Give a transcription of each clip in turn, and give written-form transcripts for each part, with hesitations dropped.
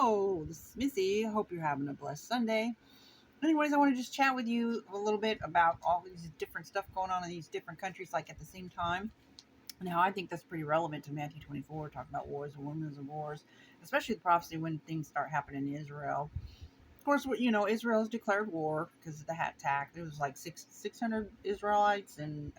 Hello, this is Missy. Hope you're having a blessed Sunday. Anyways, I want to just chat with you a little bit about all these different stuff going on in these different countries, like at the same time. Now, I think that's pretty relevant to Matthew 24, talking about wars and rumors of wars, especially the prophecy when things start happening in Israel. Of course, Israel's declared war because of the hat attack. There was like 600 Israelites and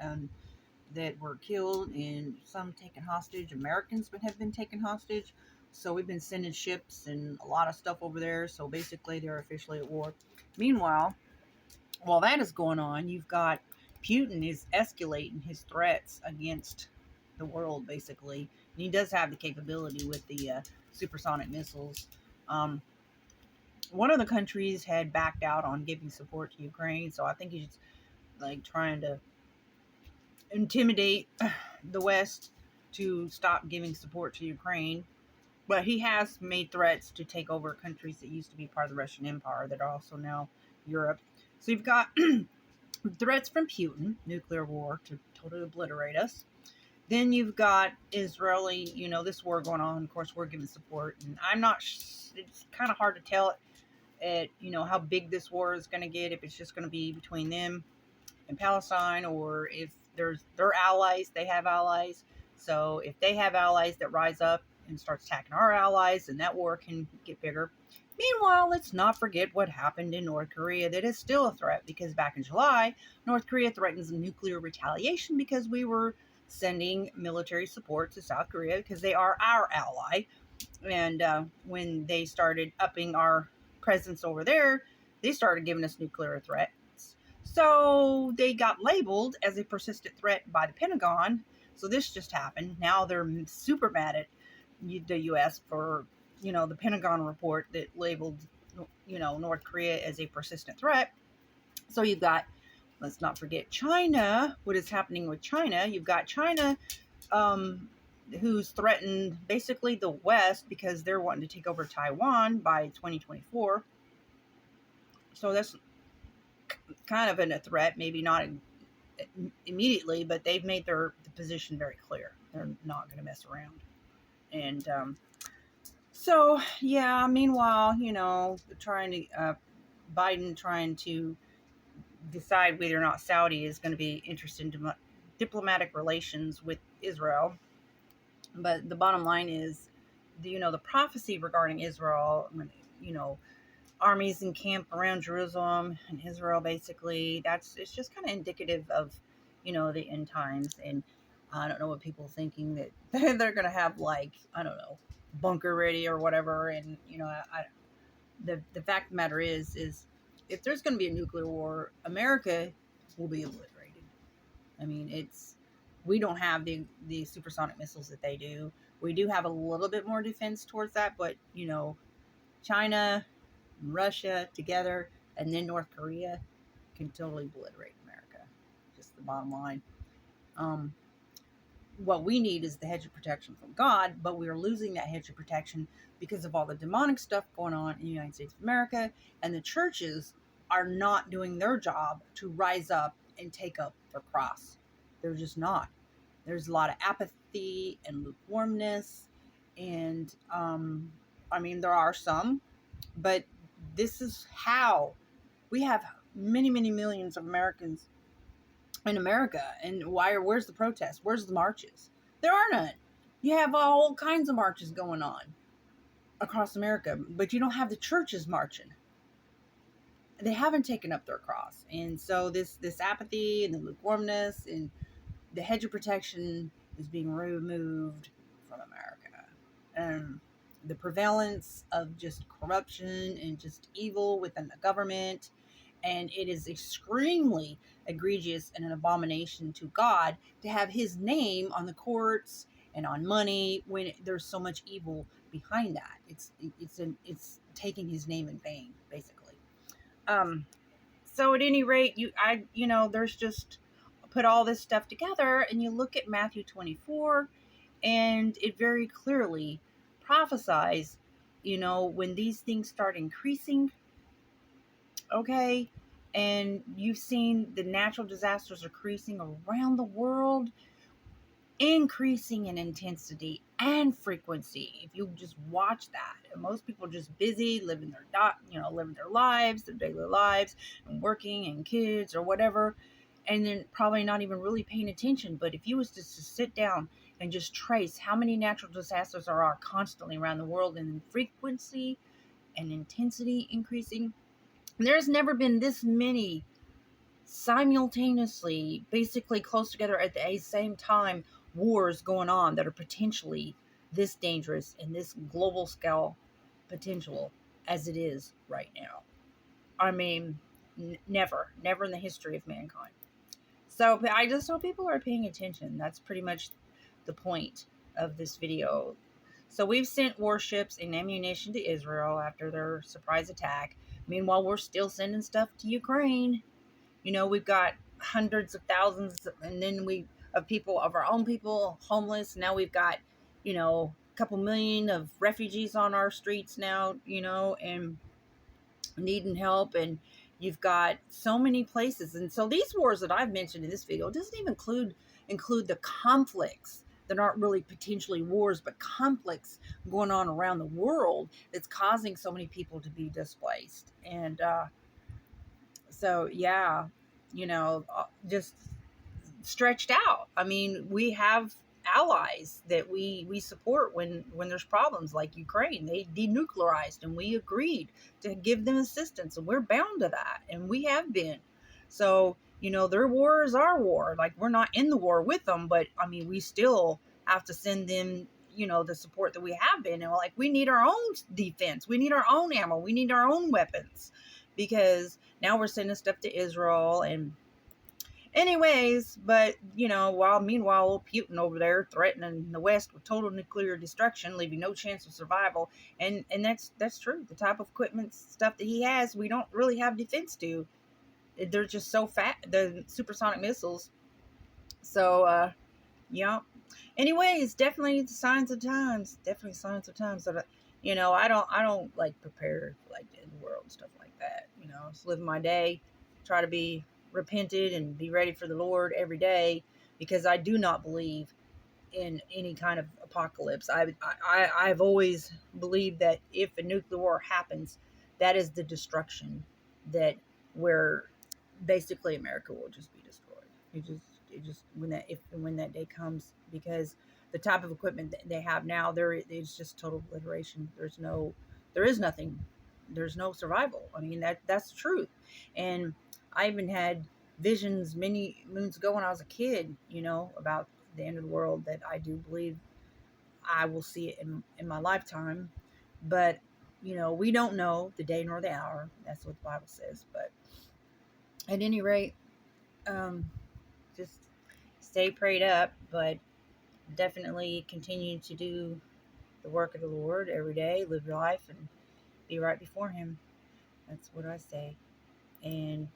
that were killed and some taken hostage. Americans have been taken hostage. So we've been sending ships and a lot of stuff over there. So basically, they're officially at war. Meanwhile, while that is going on, you've got Putin is escalating his threats against the world, basically. And he does have the capability with the supersonic missiles. Um, One of the countries had backed out on giving support to Ukraine. So I think he's like trying to intimidate the West to stop giving support to Ukraine. But he has made threats to take over countries that used to be part of the Russian Empire that are also now Europe. So you've got threats from Putin, nuclear war to totally obliterate us. Then you've got Israeli, this war going on. Of course, we're giving support. And I'm not, it's kind of hard to tell how big this war is going to get, if it's just going to be between them in Palestine, or if their allies, they have allies. So if they have allies that rise up and starts attacking our allies, then that war can get bigger. Meanwhile, let's not forget what happened in North Korea. That is still a threat, because back in July, North Korea threatens nuclear retaliation because we were sending military support to South Korea because they are our ally. And when they started upping our presence over there, they started giving us nuclear threats. So they got labeled as a persistent threat by the Pentagon. So this just happened. Now they're super mad at the U.S. for, the Pentagon report that labeled, North Korea as a persistent threat. So you've got, let's not forget China. What is happening with China? You've got China, who's threatened basically the West because they're wanting to take over Taiwan by 2024. So that's kind of a threat, maybe not immediately, but they've made the position very clear. They're not going to mess around. And so, yeah, meanwhile, Biden trying to decide whether or not Saudi is going to be interested in diplomatic relations with Israel. But the bottom line is, the prophecy regarding Israel, armies encamp around Jerusalem and Israel, basically, it's just kind of indicative of, the end times. And I don't know what people are thinking, that they're going to have, like, I don't know, bunker ready or whatever. And, the fact of the matter is if there's going to be a nuclear war, America will be obliterated. I mean, we don't have the supersonic missiles that they do. We do have a little bit more defense towards that, but, China, Russia together, and then North Korea can totally obliterate America. Just the bottom line. What we need is the hedge of protection from God, but we are losing that hedge of protection because of all the demonic stuff going on in the United States of America, and the churches are not doing their job to rise up and take up their cross. They're just not. There's a lot of apathy and lukewarmness, and there are some, but this is how we have many, many millions of Americans in America. And where's the protest? Where's the marches? There are none. You have all kinds of marches going on across America, but you don't have the churches marching. They haven't taken up their cross. And so this apathy and the lukewarmness and the hedge of protection is being removed from America. And the prevalence of just corruption and just evil within the government. And it is extremely egregious and an abomination to God to have his name on the courts and on money when there's so much evil behind that. It's taking his name in vain, basically. So at any rate, there's just put all this stuff together, and you look at Matthew 24, and it very clearly prophesies, when these things start increasing, okay, and you've seen the natural disasters increasing around the world, increasing in intensity and frequency. If you just watch that, and most people are just busy living living their lives, their daily lives, and working and kids or whatever, and then probably not even really paying attention. But if you was just to sit down and just trace how many natural disasters there are constantly around the world, and in frequency and intensity increasing, there's never been this many simultaneously, basically close together at the same time, wars going on that are potentially this dangerous in this global scale potential as it is right now. I mean, never in the history of mankind. So I just hope people are paying attention. That's pretty much the point of this video. So we've sent warships and ammunition to Israel after their surprise attack. Meanwhile, we're still sending stuff to Ukraine. We've got hundreds of thousands, and then of people, of our own people, homeless. Now we've got, a couple million of refugees on our streets now, and needing help. And you've got so many places. And so these wars that I've mentioned in this video doesn't even include the conflicts that aren't really potentially wars, but conflicts going on around the world that's causing so many people to be displaced. And so, yeah, just stretched out. I mean, we have allies that we support when there's problems, like Ukraine. They denuclearized, and we agreed to give them assistance, and we're bound to that, and we have been. So, their war is our war. Like, we're not in the war with them, but I mean, we still have to send them, the support that we have been. And like, we need our own defense, we need our own ammo, we need our own weapons, because now we're sending stuff to Israel. And anyways, but meanwhile, Putin over there threatening the West with total nuclear destruction, leaving no chance of survival. And that's true. The type of equipment stuff that he has, we don't really have defense to. They're just so fat, the supersonic missiles. So yeah. Anyways, definitely the signs of times. Definitely signs of times. That I don't like prepare like in the world and stuff like that. Just live my day, try to be repented and be ready for the Lord every day, because I do not believe in any kind of apocalypse. I've always believed that if a nuclear war happens, that is the destruction, that where basically America will just be destroyed. It just when that day comes, because the type of equipment that they have now, it's just total obliteration. There is nothing. There's no survival. I mean, that's the truth. And I even had visions many moons ago when I was a kid, about the end of the world, that I do believe I will see it in my lifetime. But, we don't know the day nor the hour. That's what the Bible says. But at any rate, just stay prayed up, but definitely continue to do the work of the Lord every day, live your life, and be right before Him. That's what I say. And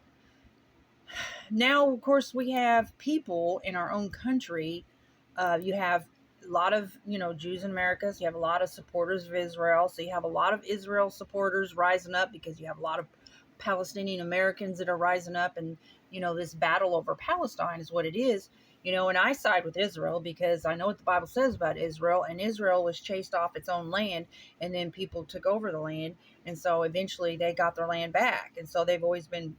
now, of course, we have people in our own country. You have a lot of, Jews in America. So you have a lot of supporters of Israel. So you have a lot of Israel supporters rising up, because you have a lot of Palestinian Americans that are rising up. And, this battle over Palestine is what it is. And I side with Israel, because I know what the Bible says about Israel. And Israel was chased off its own land, and then people took over the land. And so eventually they got their land back. And so they've always been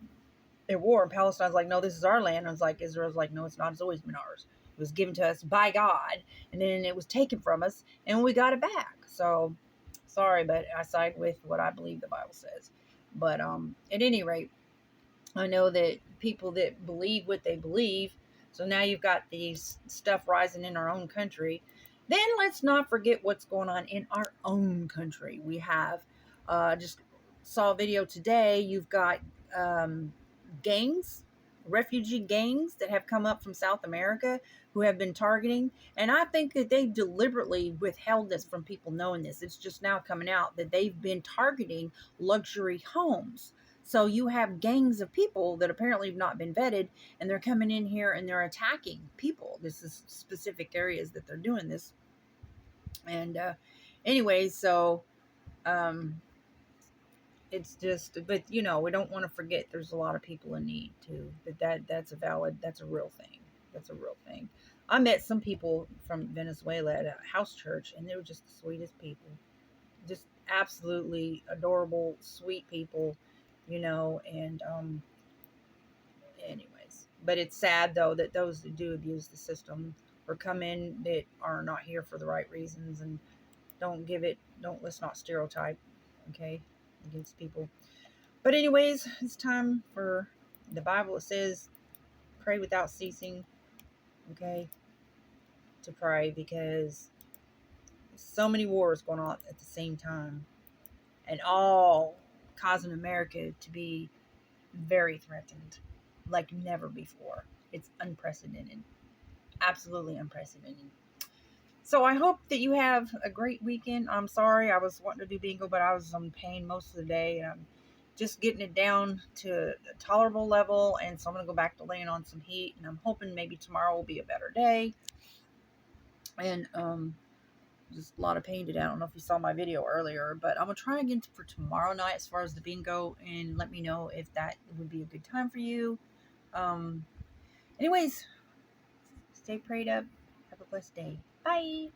at war. And Palestine's like, no, this is our land. And it's like, Israel's like, no, it's not. It's always been ours. It was given to us by God, and then it was taken from us, and we got it back. So, sorry, but I side with what I believe the Bible says. But at any rate, I know that people that believe what they believe. So now you've got these stuff rising in our own country. Then let's not forget what's going on in our own country. We have just saw a video today. You've got gangs, refugee gangs that have come up from South America, who have been targeting. And I think that they've deliberately withheld this from people knowing this. It's just now coming out that they've been targeting luxury homes. So you have gangs of people that apparently have not been vetted, and they're coming in here and they're attacking people. This is specific areas that they're doing this. And anyways, so it's just, but we don't want to forget there's a lot of people in need too. That's a real thing. That's a real thing. I met some people from Venezuela at a house church, and they were just the sweetest people. Just absolutely adorable, sweet people, and anyways. But it's sad though that those that do abuse the system or come in that are not here for the right reasons, and let's not stereotype, okay, against people. But anyways, it's time for the Bible. It says pray without ceasing, okay, to pray, because so many wars going on at the same time, and all causing America to be very threatened like never before. It's unprecedented, absolutely unprecedented. So I hope that you have a great weekend. I'm sorry, I was wanting to do bingo, but I was on pain most of the day, and I'm just getting it down to a tolerable level. And so I'm going to go back to laying on some heat, and I'm hoping maybe tomorrow will be a better day. And just a lot of pain today. I don't know if you saw my video earlier, but I'm going to try again for tomorrow night as far as the bingo, and let me know if that would be a good time for you. Um, anyways, stay prayed up. Have a blessed day. Bye.